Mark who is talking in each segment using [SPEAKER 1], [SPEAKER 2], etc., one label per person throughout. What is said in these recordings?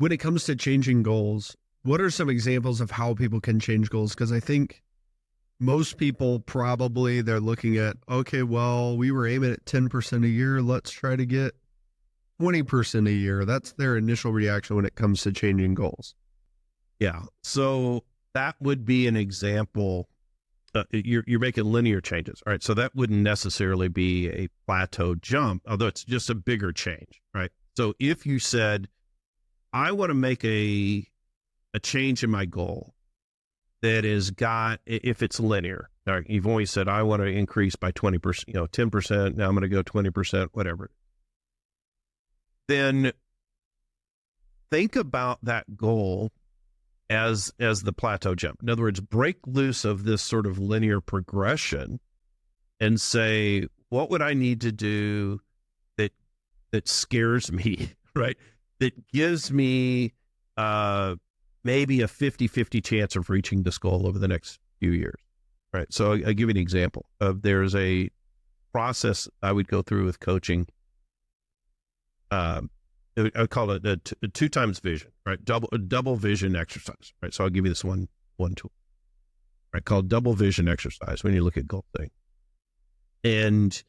[SPEAKER 1] when it comes to changing goals, what are some examples of how people can change goals? Because I think most people probably they're looking at, okay, well, we were aiming at 10% a year. Let's try to get 20% a year. That's their initial reaction when it comes to changing goals.
[SPEAKER 2] Yeah. So that would be an example. You're making linear changes. All right. So that wouldn't necessarily be a plateau jump, although it's just a bigger change. Right. So if you said, I want to make a change in my goal that is if it's linear, right, you've always said, I want to increase by 20%, 10%. Now I'm going to go 20%, whatever. Then think about that goal as the plateau jump. In other words, break loose of this sort of linear progression and say, what would I need to do that scares me, right? That gives me maybe a 50-50 chance of reaching this goal over the next few years, right? So I'll give you an example of there's a process I would go through with coaching. I call it a 2 times vision, right? Double vision exercise, right? So I'll give you this one tool, right? Called double vision exercise when you look at goal thing. And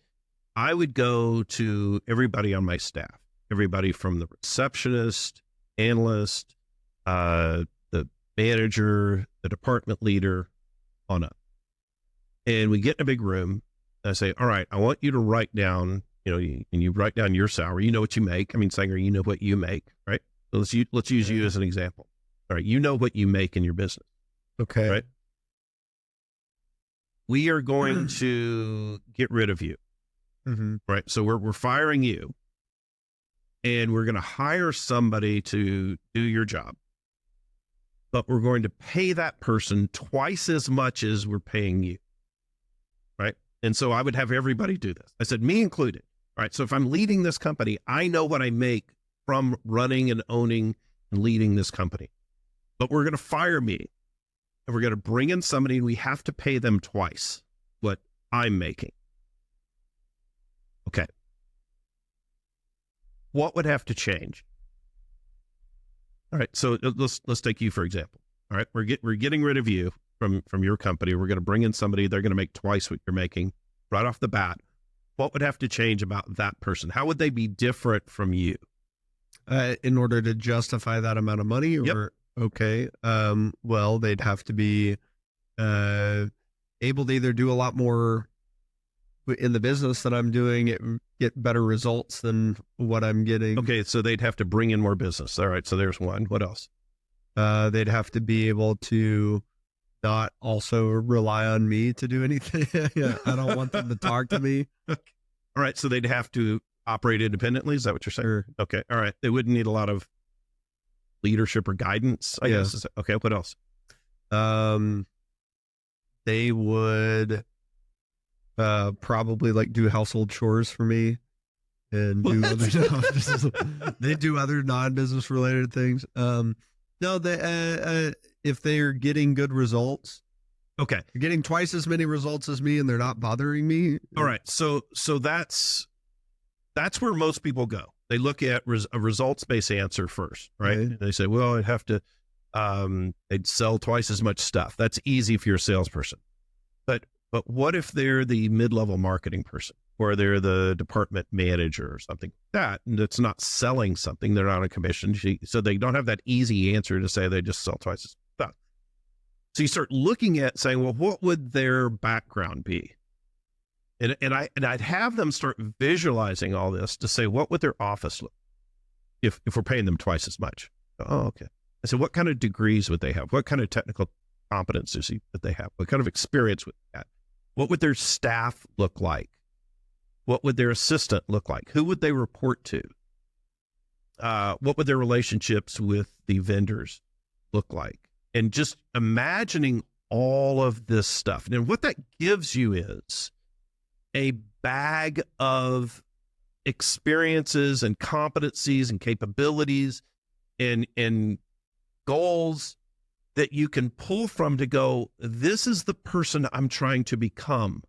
[SPEAKER 2] I would go to everybody on my staff, everybody from the receptionist, analyst, the manager, the department leader, on up. And we get in a big room. And I say, all right, I want you to write down, and you write down your salary. You know what you make. I mean, Sanger, you know what you make, right? So let's use you as an example. All right, you know what you make in your business.
[SPEAKER 1] Okay.
[SPEAKER 2] Right? We are going to get rid of you.
[SPEAKER 1] Mm-hmm.
[SPEAKER 2] Right? So we're firing you. And we're going to hire somebody to do your job. But we're going to pay that person twice as much as we're paying you. Right? And so I would have everybody do this. I said, me included. All right. So if I'm leading this company, I know what I make from running and owning and leading this company. But we're going to fire me. And we're going to bring in somebody, and we have to pay them twice what I'm making. Okay. What would have to change? All right, so let's take you for example. All right, we're getting rid of you from your company. We're going to bring in somebody. They're going to make twice what you're making right off the bat. What would have to change about that person? How would they be different from you?
[SPEAKER 1] In order to justify that amount of money? Or,
[SPEAKER 2] yep.
[SPEAKER 1] Okay. Well, they'd have to be able to either do a lot more in the business that I'm doing, get better results than what I'm getting.
[SPEAKER 2] Okay, so they'd have to bring in more business. All right, so there's one. What else?
[SPEAKER 1] They'd have to be able to not also rely on me to do anything. Yeah, I don't want them to talk to me.
[SPEAKER 2] All right, so they'd have to operate independently. Is that what you're saying?
[SPEAKER 1] Sure.
[SPEAKER 2] Okay, all right. They wouldn't need a lot of leadership or guidance, I guess. Okay, what else?
[SPEAKER 1] They would probably like do household chores for me and do they do other non-business related things. No, they if they're getting good results,
[SPEAKER 2] okay,
[SPEAKER 1] they're getting twice as many results as me and they're not bothering me.
[SPEAKER 2] All right, so that's where most people go. They look at a results-based answer first, right?
[SPEAKER 1] Okay.
[SPEAKER 2] They say, well, I'd have to they'd sell twice as much stuff. That's easy if you're a salesperson. But what if they're the mid-level marketing person, or they're the department manager or something like that, and it's not selling something, they're not on a commission, so they don't have that easy answer to say they just sell twice as much stuff. So you start looking at saying, well, what would their background be? And I'd have them start visualizing all this to say, what would their office look if we're paying them twice as much? Oh, okay. I said, what kind of degrees would they have? What kind of technical competencies would they have? What kind of experience would they have? What would their staff look like? What would their assistant look like? Who would they report to? What would their relationships with the vendors look like? And just imagining all of this stuff. And what that gives you is a bag of experiences and competencies and capabilities and goals that you can pull from to go, this is the person I'm trying to become,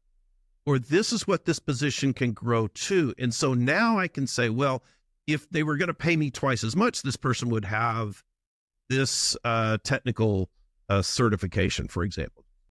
[SPEAKER 2] or this is what this position can grow to. And so now I can say, well, if they were going to pay me twice as much, this person would have this technical certification, for example.